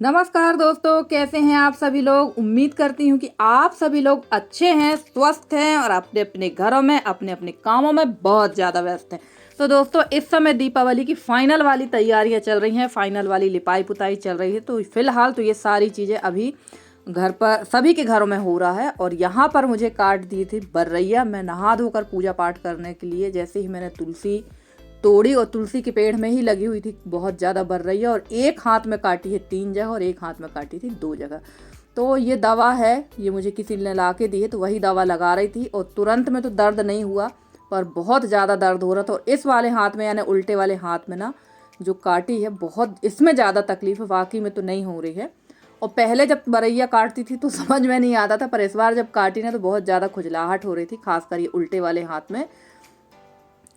नमस्कार दोस्तों, कैसे हैं आप सभी लोग। उम्मीद करती हूँ कि आप सभी लोग अच्छे हैं, स्वस्थ हैं और अपने अपने घरों में अपने अपने कामों में बहुत ज़्यादा व्यस्त हैं। तो दोस्तों, इस समय दीपावली की फाइनल वाली तैयारियां चल रही हैं, फाइनल वाली लिपाई पुताई चल रही है। तो फिलहाल तो ये सारी चीज़ें अभी घर पर सभी के घरों में हो रहा है। और यहाँ पर मुझे काट दी थी बर्रैया। मैं नहा धोकर पूजा पाठ करने के लिए जैसे ही मैंने तुलसी तोड़ी और तुलसी के पेड़ में ही लगी हुई थी बहुत ज़्यादा बर्रैया, और एक हाथ में काटी है 3 जगह और एक हाथ में काटी थी 2 जगह। तो ये दवा है, ये मुझे किसी ने ला के दी है, तो वही दवा लगा रही थी। और तुरंत में तो दर्द नहीं हुआ, पर बहुत ज़्यादा दर्द हो रहा था। और इस वाले हाथ में यानी उल्टे वाले हाथ में ना जो काटी है, बहुत इसमें ज़्यादा तकलीफ है, बाकी में तो नहीं हो रही है। और पहले जब बरैया काटती थी तो समझ में नहीं आता था, पर इस बार जब काटी ना तो बहुत ज़्यादा खुजलाहट हो रही थी, खासकर ये उल्टे वाले हाथ में।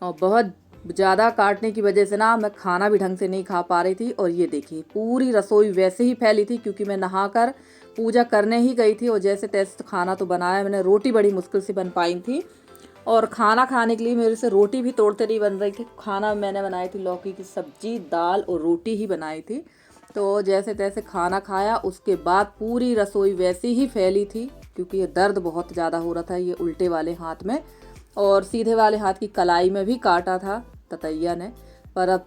और बहुत ज़्यादा काटने की वजह से ना मैं खाना भी ढंग से नहीं खा पा रही थी। और ये देखिए पूरी रसोई वैसे ही फैली थी, क्योंकि मैं नहाकर पूजा करने ही गई थी। और जैसे तैसे खाना तो बनाया मैंने, रोटी बड़ी मुश्किल से बन पाई थी। और खाना खाने के लिए मेरे से रोटी भी तोड़ते नहीं बन रही थी। खाना मैंने बनाई थी लौकी की सब्जी, दाल और रोटी ही बनाई थी। तो जैसे तैसे खाना खाया, उसके बाद पूरी रसोई वैसी ही फैली थी, क्योंकि ये दर्द बहुत ज़्यादा हो रहा था ये उल्टे वाले हाथ में। और सीधे वाले हाथ की कलाई में भी काटा था ततैया ने। पर अब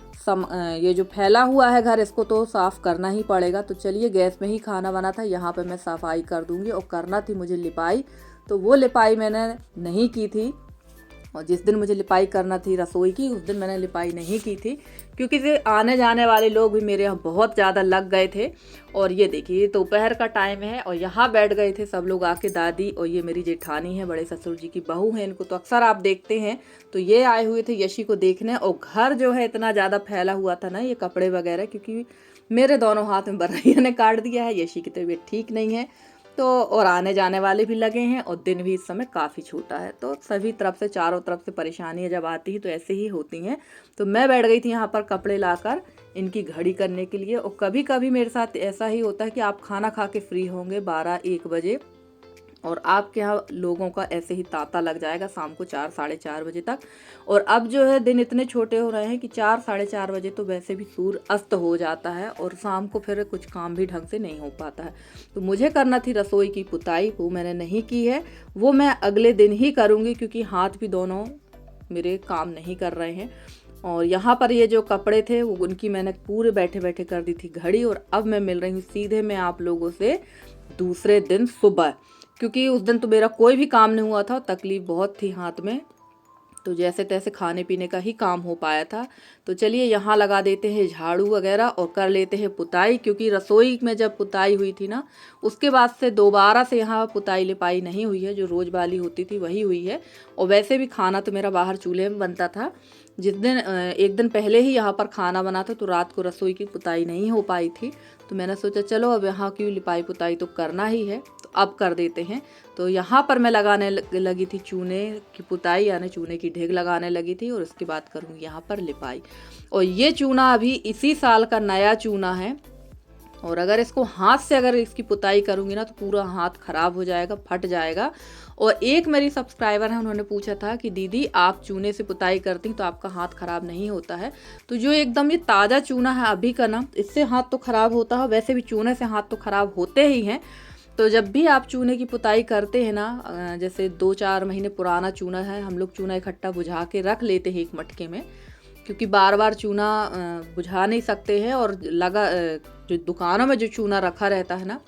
ये जो फैला हुआ है घर, इसको तो साफ़ करना ही पड़ेगा। तो चलिए, गैस में ही खाना बना था, यहाँ पे मैं सफाई कर दूँगी। और करना थी मुझे लिपाई, तो वो लिपाई मैंने नहीं की थी। और जिस दिन मुझे लिपाई करना थी रसोई की, उस दिन मैंने लिपाई नहीं की थी, क्योंकि से आने जाने वाले लोग भी मेरे यहाँ बहुत ज़्यादा लग गए थे। और ये देखिए दोपहर का टाइम है और यहाँ बैठ गए थे सब लोग आके, दादी और ये मेरी जेठानी है, बड़े ससुर जी की बहू है, इनको तो अक्सर आप देखते हैं। तो ये आए हुए थे यशी को देखने। और घर जो है इतना ज़्यादा फैला हुआ था ना, ये कपड़े वगैरह, क्योंकि मेरे दोनों हाथ में बर्रैया ने काट दिया है। यशी की तबीयत ठीक नहीं है, तो और आने जाने वाले भी लगे हैं और दिन भी इस समय काफ़ी छोटा है। तो सभी तरफ से, चारों तरफ से परेशानियां जब आती हैं तो ऐसे ही होती हैं। तो मैं बैठ गई थी यहाँ पर कपड़े लाकर इनकी घड़ी करने के लिए। और कभी कभी मेरे साथ ऐसा ही होता है कि आप खाना खा के फ्री होंगे 12-1 बजे, और आपके यहाँ लोगों का ऐसे ही तांता लग जाएगा शाम को 4-4:30 बजे तक। और अब जो है दिन इतने छोटे हो रहे हैं कि 4-4:30 बजे तो वैसे भी सूर्य अस्त हो जाता है, और शाम को फिर कुछ काम भी ढंग से नहीं हो पाता है। तो मुझे करना थी रसोई की पुताई, वो मैंने नहीं की है, वो मैं अगले दिन ही करूँगी, क्योंकि हाथ भी दोनों मेरे काम नहीं कर रहे हैं। और यहाँ पर ये जो कपड़े थे वो उनकी मैंने पूरे बैठे बैठे कर दी थी घड़ी। और अब मैं मिल रही हूँ सीधे मैं आप लोगों से दूसरे दिन सुबह, क्योंकि उस दिन तो मेरा कोई भी काम नहीं हुआ था, तकलीफ बहुत थी हाथ में, तो जैसे तैसे खाने पीने का ही काम हो पाया था। तो चलिए यहाँ लगा देते हैं झाड़ू वगैरह और कर लेते हैं पुताई, क्योंकि रसोई में जब पुताई हुई थी ना, उसके बाद से दोबारा से यहाँ पुताई लिपाई नहीं हुई है। जो रोज वाली होती थी वही हुई है। और वैसे भी खाना तो मेरा बाहर चूल्हे में बनता था। जिस दिन एक दिन पहले ही यहाँ पर खाना बना था, तो रात को रसोई की पुताई नहीं हो पाई थी। तो मैंने सोचा चलो अब यहाँ की लिपाई पुताई तो करना ही है, तो अब कर देते हैं। तो यहाँ पर मैं लगाने लगी थी चूने की पुताई, यानी चूने की ढेग लगाने लगी थी। और उसके बाद करूँगी यहाँ पर लिपाई। और ये चूना अभी इसी साल का नया चूना है, और अगर इसको हाथ से अगर इसकी पुताई करूँगी ना तो पूरा हाथ खराब हो जाएगा, फट जाएगा। और एक मेरी सब्सक्राइबर है, उन्होंने पूछा था कि दीदी आप चूने से पुताई करती हैं तो आपका हाथ खराब नहीं होता है। तो जो एकदम ये ताज़ा चूना है अभी का ना, इससे हाथ तो खराब होता है, वैसे भी चूने से हाथ तो खराब होते ही हैं। तो जब भी आप चूने की पुताई करते हैं ना, जैसे 2-4 महीने पुराना चूना है, हम लोग चूना इकट्ठा बुझा के रख लेते हैं एक मटके में, क्योंकि बार बार चूना बुझा नहीं सकते हैं। और जो दुकानों में जो चूना रखा रहता है ना,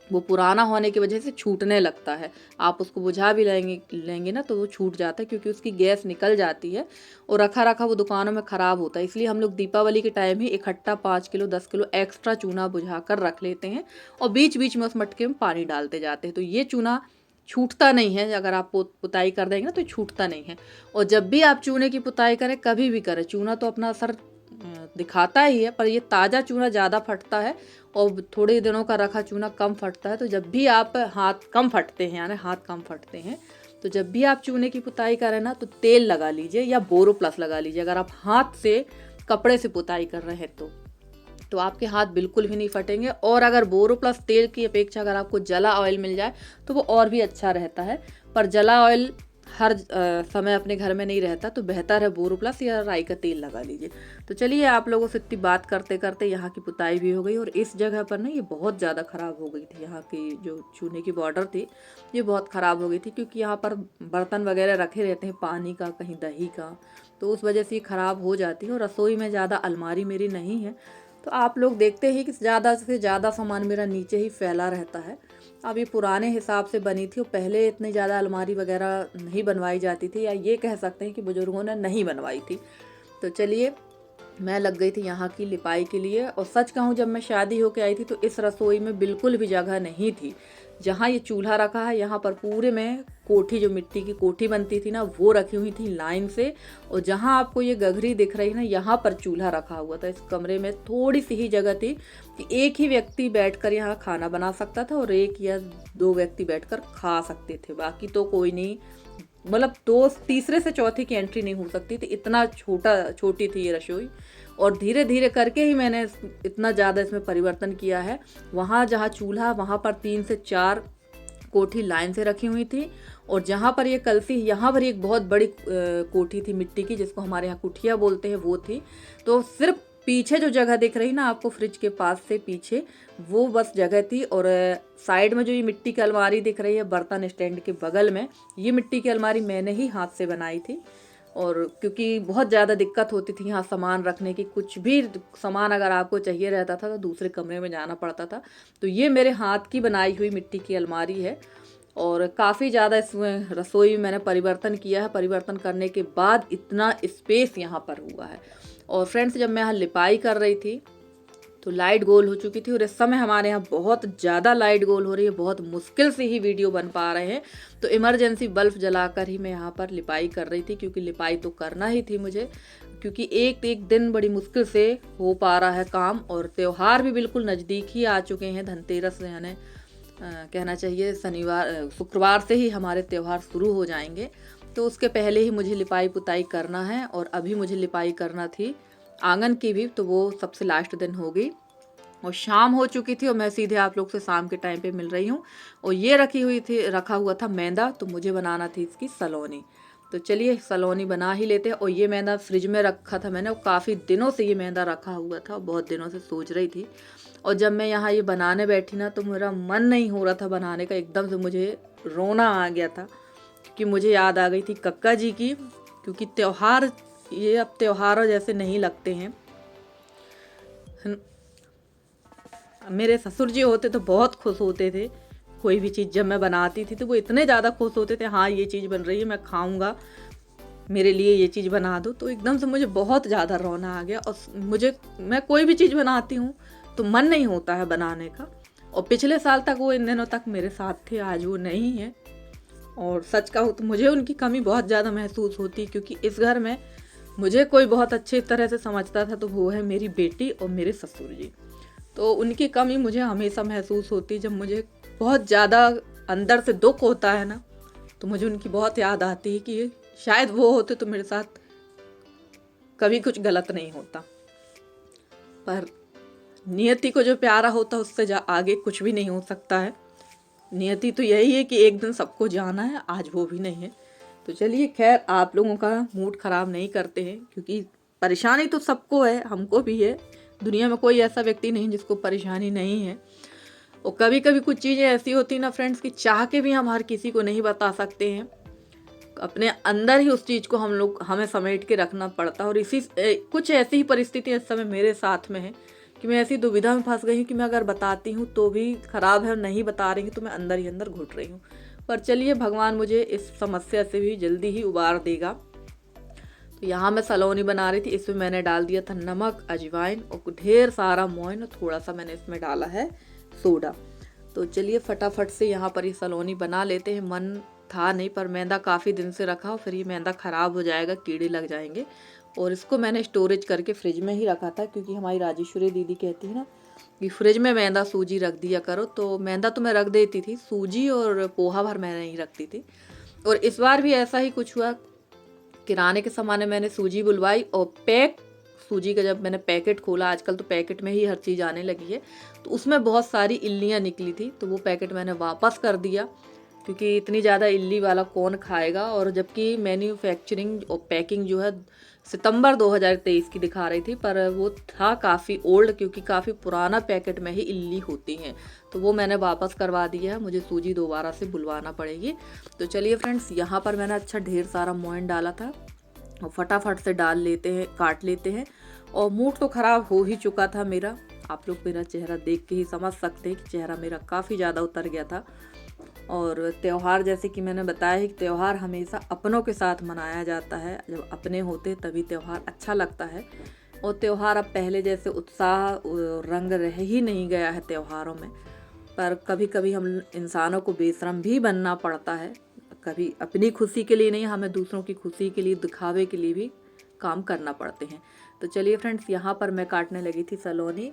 वो पुराना होने की वजह से छूटने लगता है। आप उसको बुझा भी लेंगे ना तो वो छूट जाता है, क्योंकि उसकी गैस निकल जाती है और रखा रखा वो दुकानों में ख़राब होता है। इसलिए हम लोग दीपावली के टाइम ही इकट्ठा 5 किलो 10 किलो एक्स्ट्रा चूना बुझा कर रख लेते हैं, और बीच बीच में उस मटके में पानी डालते जाते हैं। तो ये चूना छूटता नहीं है, अगर आप पुताई कर देंगे ना तो छूटता नहीं है। और जब भी आप चूने की पुताई करें, कभी भी करें, चूना तो अपना असर दिखाता ही है, पर ये ताज़ा चूना ज़्यादा फटता है और थोड़े दिनों का रखा चूना कम फटता है। तो जब भी आप हाथ कम फटते हैं, यानी हाथ कम फटते हैं, तो जब भी आप चूने की पुताई करें ना तो तेल लगा लीजिए या बोरो प्लस लगा लीजिए। अगर आप हाथ से कपड़े से पुताई कर रहे हैं तो आपके हाथ बिल्कुल भी नहीं फटेंगे। और अगर बोरो प्लस तेल की अपेक्षा अगर आपको जला ऑयल मिल जाए तो वो और भी अच्छा रहता है। पर जला ऑयल हर समय अपने घर में नहीं रहता, तो बेहतर है बोरोप्लस या राई का तेल लगा लीजिए। तो चलिए, आप लोगों से इतनी बात करते करते यहाँ की पुताई भी हो गई। और इस जगह पर ना ये बहुत ज़्यादा ख़राब हो गई थी, यहाँ की जो चूने की बॉर्डर थी ये बहुत ख़राब हो गई थी, क्योंकि यहाँ पर बर्तन वगैरह रखे रहते हैं, पानी का, कहीं दही का, तो उस वजह से ये ख़राब हो जाती है। और रसोई में ज़्यादा अलमारी मेरी नहीं है, तो आप लोग देखते ही कि ज़्यादा से ज़्यादा सामान मेरा नीचे ही फैला रहता है। अब ये पुराने हिसाब से बनी थी और पहले इतनी ज़्यादा अलमारी वगैरह नहीं बनवाई जाती थी, या ये कह सकते हैं कि बुज़ुर्गों ने नहीं बनवाई थी। तो चलिए, मैं लग गई थी यहाँ की लिपाई के लिए। और सच कहूँ, जब मैं शादी होके आई थी तो इस रसोई में बिल्कुल भी जगह नहीं थी। जहाँ ये चूल्हा रखा है यहाँ पर पूरे में कोठी, जो मिट्टी की कोठी बनती थी ना, वो रखी हुई थी लाइन से। और जहाँ आपको ये गगरी दिख रही है ना, यहाँ पर चूल्हा रखा हुआ था। इस कमरे में थोड़ी सी ही जगह थी कि एक ही व्यक्ति बैठकर यहाँ खाना बना सकता था और एक या दो व्यक्ति बैठकर खा सकते थे, बाकी तो कोई नहीं। मतलब दो तीसरे से चौथे की एंट्री नहीं हो सकती थी, इतना छोटी थी ये रसोई। और धीरे धीरे करके ही मैंने इतना ज़्यादा इसमें परिवर्तन किया है। वहाँ जहाँ चूल्हा, वहाँ पर 3 से 4 कोठी लाइन से रखी हुई थी। और जहाँ पर ये कलसी, यहाँ पर एक बहुत बड़ी कोठी थी मिट्टी की, जिसको हमारे यहाँ कुठिया बोलते हैं, वो थी। तो सिर्फ पीछे जो जगह दिख रही ना आपको, फ्रिज के पास से पीछे, वो बस जगह थी। और साइड में जो ये मिट्टी की अलमारी दिख रही है बर्तन स्टैंड के बगल में, ये मिट्टी की अलमारी मैंने ही हाथ से बनाई थी। और क्योंकि बहुत ज़्यादा दिक्कत होती थी यहाँ सामान रखने की, कुछ भी सामान अगर आपको चाहिए रहता था तो दूसरे कमरे में जाना पड़ता था। तो ये मेरे हाथ की बनाई हुई मिट्टी की अलमारी है। और काफ़ी ज़्यादा इसमें रसोई में मैंने परिवर्तन किया है। परिवर्तन करने के बाद इतना स्पेस यहाँ पर हुआ है। और फ्रेंड्स, जब मैं यहाँ लिपाई कर रही थी तो लाइट गोल हो चुकी थी। और इस समय हमारे यहाँ बहुत ज़्यादा लाइट गोल हो रही है, बहुत मुश्किल से ही वीडियो बन पा रहे हैं। तो इमरजेंसी बल्ब जलाकर ही मैं यहाँ पर लिपाई कर रही थी, क्योंकि लिपाई तो करना ही थी मुझे, क्योंकि एक दिन बड़ी मुश्किल से हो पा रहा है काम। और त्यौहार भी बिल्कुल नज़दीक ही आ चुके हैं। धनतेरस यानी कहना चाहिए शुक्रवार से ही हमारे त्यौहार शुरू हो जाएंगे। तो उसके पहले ही मुझे लिपाई पुताई करना है। और अभी मुझे लिपाई करना थी आंगन की भी, तो वो सबसे लास्ट दिन हो गई और शाम हो चुकी थी। और मैं सीधे आप लोग से शाम के टाइम पे मिल रही हूँ। और ये रखा हुआ था मैदा, तो मुझे बनाना थी इसकी सलोनी। तो चलिए, सलोनी बना ही लेते हैं। और ये मैदा फ्रिज में रखा था मैंने, और काफ़ी दिनों से ये मैदा रखा हुआ था, बहुत दिनों से सोच रही थी। और जब मैं यहाँ ये बनाने बैठी ना, तो मेरा मन नहीं हो रहा था बनाने का, एकदम से मुझे रोना आ गया था, क्योंकि मुझे याद आ गई थी कक्का जी की। क्योंकि त्यौहार, ये अब त्योहारों जैसे नहीं लगते हैं। मेरे ससुर जी होते तो बहुत खुश होते थे, कोई भी चीज़ जब मैं बनाती थी तो वो इतने ज़्यादा खुश होते थे, हाँ ये चीज़ बन रही है, मैं खाऊंगा, मेरे लिए ये चीज़ बना दो। तो एकदम से मुझे बहुत ज़्यादा रोना आ गया। और मैं कोई भी चीज़ बनाती हूँ तो मन नहीं होता है बनाने का। और पिछले साल तक वो, इन दिनों तक मेरे साथ थे, आज वो नहीं है। और सच कहूँ तो मुझे उनकी कमी बहुत ज़्यादा महसूस होती, क्योंकि इस घर में मुझे कोई बहुत अच्छी तरह से समझता था तो वो है मेरी बेटी और मेरे ससुर जी। तो उनकी कमी मुझे हमेशा महसूस होती। जब मुझे बहुत ज़्यादा अंदर से दुख होता है ना, तो मुझे उनकी बहुत याद आती है कि शायद वो होते तो मेरे साथ कभी कुछ गलत नहीं होता। पर नियति को जो प्यारा होता है उससे आगे कुछ भी नहीं हो सकता है। नियति तो यही है कि एक दिन सबको जाना है, आज वो भी नहीं है। तो चलिए, खैर, आप लोगों का मूड ख़राब नहीं करते हैं, क्योंकि परेशानी तो सबको है, हमको भी है। दुनिया में कोई ऐसा व्यक्ति नहीं जिसको परेशानी नहीं है। और कभी कभी कुछ चीज़ें ऐसी होती ना फ्रेंड्स, कि चाह के भी हम हर किसी को नहीं बता सकते हैं। अपने अंदर ही उस चीज़ को हमें समेट के रखना पड़ता है। और कुछ ऐसी ही परिस्थिति इस समय मेरे साथ में है कि मैं ऐसी दुविधा में फंस गई हूँ कि मैं अगर बताती हूँ तो भी ख़राब है, और नहीं बता रही हूँ तो मैं अंदर ही अंदर घुट रही हूँ। पर चलिए, भगवान मुझे इस समस्या से भी जल्दी ही उबार देगा। तो यहाँ मैं सलोनी बना रही थी, इसमें मैंने डाल दिया था नमक, अजवाइन और ढेर सारा मोइन, और थोड़ा सा मैंने इसमें डाला है सोडा। तो चलिए, फटाफट से यहाँ पर ये सलोनी बना लेते हैं। मन था नहीं, पर मैदा काफ़ी दिन से रखा, फिर ये मैदा ख़राब हो जाएगा, कीड़े लग जाएंगे। और इसको मैंने स्टोरेज करके फ्रिज में ही रखा था, क्योंकि हमारी राजेश्वरी दीदी कहती है ना कि फ्रिज में मैदा सूजी रख दिया करो। तो मैदा तो मैं रख देती थी, सूजी और पोहा भर मैं नहीं रखती थी। और इस बार भी ऐसा ही कुछ हुआ। किराने के सामान मैंने सूजी बुलवाई, और सूजी का जब मैंने पैकेट खोला, आजकल तो पैकेट में ही हर चीज़ आने लगी है, तो उसमें बहुत सारी इल्लियाँ निकली थी। तो वो पैकेट मैंने वापस कर दिया, क्योंकि इतनी ज़्यादा इल्ली वाला कौन खाएगा। और जबकि मैन्युफैक्चरिंग और पैकिंग जो है सितंबर 2023 की दिखा रही थी, पर वो था काफ़ी ओल्ड, क्योंकि काफ़ी पुराना पैकेट में ही इल्ली होती हैं। तो वो मैंने वापस करवा दिया है, मुझे सूजी दोबारा से बुलवाना पड़ेगी। तो चलिए फ्रेंड्स, यहाँ पर मैंने अच्छा ढेर सारा मोइन डाला था और फटाफट से डाल लेते हैं, काट लेते हैं। और मूड तो ख़राब हो ही चुका था मेरा, आप लोग मेरा चेहरा देख के ही समझ सकते हैं कि चेहरा मेरा काफ़ी ज़्यादा उतर गया था। और त्यौहार, जैसे कि मैंने बताया है कि त्यौहार हमेशा अपनों के साथ मनाया जाता है। जब अपने होते तभी त्यौहार अच्छा लगता है। और त्यौहार अब पहले जैसे उत्साह रंग रह ही नहीं गया है त्योहारों में। पर कभी कभी हम इंसानों को बेशरम भी बनना पड़ता है। कभी अपनी खुशी के लिए नहीं, हमें दूसरों की खुशी के लिए, दिखावे के लिए भी काम करना पड़ते हैं। तो चलिए फ्रेंड्स, यहाँ पर मैं काटने लगी थी सलोनी।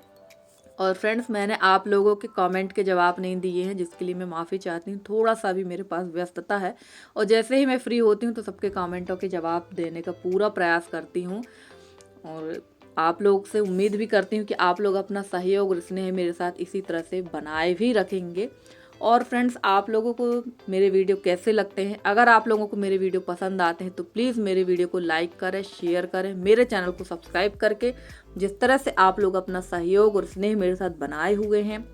और फ्रेंड्स, मैंने आप लोगों के कमेंट के जवाब नहीं दिए हैं, जिसके लिए मैं माफ़ी चाहती हूँ। थोड़ा सा भी मेरे पास व्यस्तता है, और जैसे ही मैं फ्री होती हूँ तो सबके कमेंटों के जवाब देने का पूरा प्रयास करती हूँ। और आप लोग से उम्मीद भी करती हूँ कि आप लोग अपना सहयोग और स्नेह मेरे साथ इसी तरह से बनाए भी रखेंगे। और फ्रेंड्स, आप लोगों को मेरे वीडियो कैसे लगते हैं? अगर आप लोगों को मेरे वीडियो पसंद आते हैं तो प्लीज़ मेरे वीडियो को लाइक करें, शेयर करें, मेरे चैनल को सब्सक्राइब करके। जिस तरह से आप लोग अपना सहयोग और स्नेह मेरे साथ बनाए हुए हैं,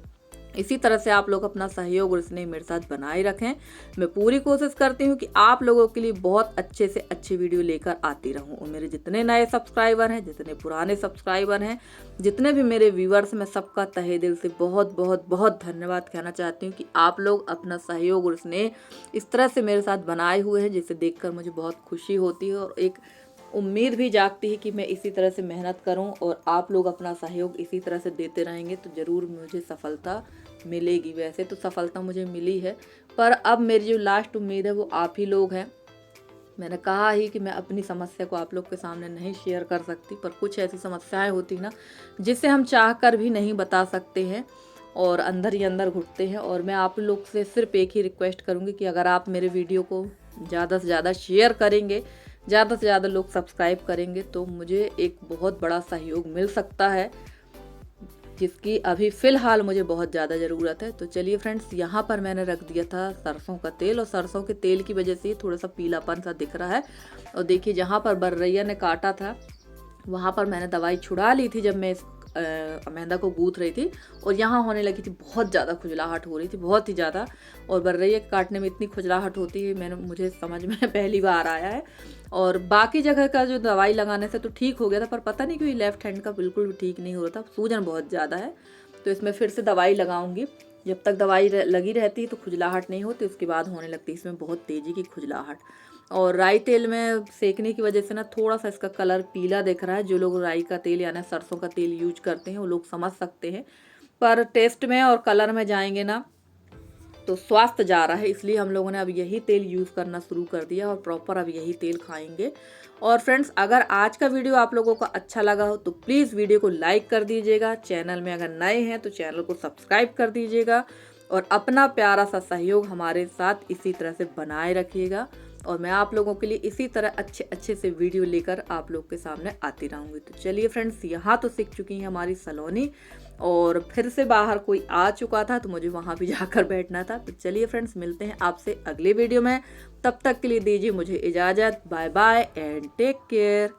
इसी तरह से आप लोग अपना सहयोग और स्नेह मेरे साथ बनाए रखें। मैं पूरी कोशिश करती हूँ कि आप लोगों के लिए बहुत अच्छे से अच्छी वीडियो लेकर आती रहूँ। और मेरे जितने नए सब्सक्राइबर हैं, जितने पुराने सब्सक्राइबर हैं, जितने भी मेरे व्यूअर्स, मैं सबका तहे दिल से बहुत बहुत बहुत धन्यवाद कहना चाहती हूँ कि आप लोग अपना सहयोग और स्नेह इस तरह से मेरे साथ बनाए हुए हैं, जिसे देखकर मुझे बहुत खुशी होती है। और एक उम्मीद भी जागती है कि मैं इसी तरह से मेहनत करूं और आप लोग अपना सहयोग इसी तरह से देते रहेंगे तो ज़रूर मुझे सफलता मिलेगी। वैसे तो सफलता मुझे मिली है, पर अब मेरी जो लास्ट उम्मीद है वो आप ही लोग हैं। मैंने कहा ही कि मैं अपनी समस्या को आप लोग के सामने नहीं शेयर कर सकती, पर कुछ ऐसी समस्याएं होती ना जिसे हम चाह कर भी नहीं बता सकते हैं और अंदर ही अंदर घुटते हैं। और मैं आप लोग से सिर्फ एक ही रिक्वेस्ट करूँगी कि अगर आप मेरे वीडियो को ज़्यादा से ज़्यादा शेयर करेंगे, ज़्यादा से ज़्यादा लोग सब्सक्राइब करेंगे, तो मुझे एक बहुत बड़ा सहयोग मिल सकता है, जिसकी अभी फ़िलहाल मुझे बहुत ज़्यादा ज़रूरत है। तो चलिए फ्रेंड्स, यहाँ पर मैंने रख दिया था सरसों का तेल, और सरसों के तेल की वजह से थोड़ा सा पीलापन सा दिख रहा है। और देखिए, जहाँ पर बर्रैया ने काटा था वहाँ पर मैंने दवाई छुड़ा ली थी जब मैं इस मैदा को गूँथ रही थी, और यहाँ होने लगी थी बहुत ज़्यादा खुजलाहट हो रही थी, बहुत ही ज़्यादा। और बर्रैया काटने में इतनी खुजलाहट होती है, मुझे समझ में पहली बार आया है। और बाकी जगह का जो दवाई लगाने से तो ठीक हो गया था, पर पता नहीं क्यों लेफ्ट हैंड का बिल्कुल भी ठीक नहीं हो रहा था, सूजन बहुत ज़्यादा है। तो इसमें फिर से दवाई लगाऊंगी। जब तक दवाई लगी रहती है तो खुजलाहट नहीं होती, उसके बाद होने लगती है इसमें बहुत तेज़ी की खुजलाहट। और राई तेल में सेकने की वजह से ना थोड़ा सा इसका कलर पीला दिख रहा है। जो लोग राई का तेल यानी सरसों का तेल यूज करते हैं वो लोग समझ सकते हैं, पर टेस्ट में और कलर में जाएंगे ना तो स्वास्थ्य जा रहा है, इसलिए हम लोगों ने अब यही तेल यूज़ करना शुरू कर दिया और प्रॉपर अब यही तेल खाएंगे। और फ्रेंड्स, अगर आज का वीडियो आप लोगों को अच्छा लगा हो तो प्लीज़ वीडियो को लाइक कर दीजिएगा। चैनल में अगर नए हैं तो चैनल को सब्सक्राइब कर दीजिएगा, और अपना प्यारा सा सहयोग हमारे साथ इसी तरह से बनाए रखिएगा। और मैं आप लोगों के लिए इसी तरह अच्छे अच्छे से वीडियो लेकर आप लोग के सामने आती रहूँगी। तो चलिए फ्रेंड्स, यहाँ तो सीख चुकी हैं हमारी सलोनी, और फिर से बाहर कोई आ चुका था तो मुझे वहाँ भी जाकर बैठना था। तो चलिए फ्रेंड्स, मिलते हैं आपसे अगले वीडियो में। तब तक के लिए दीजिए मुझे इजाज़त। Bye bye and take care.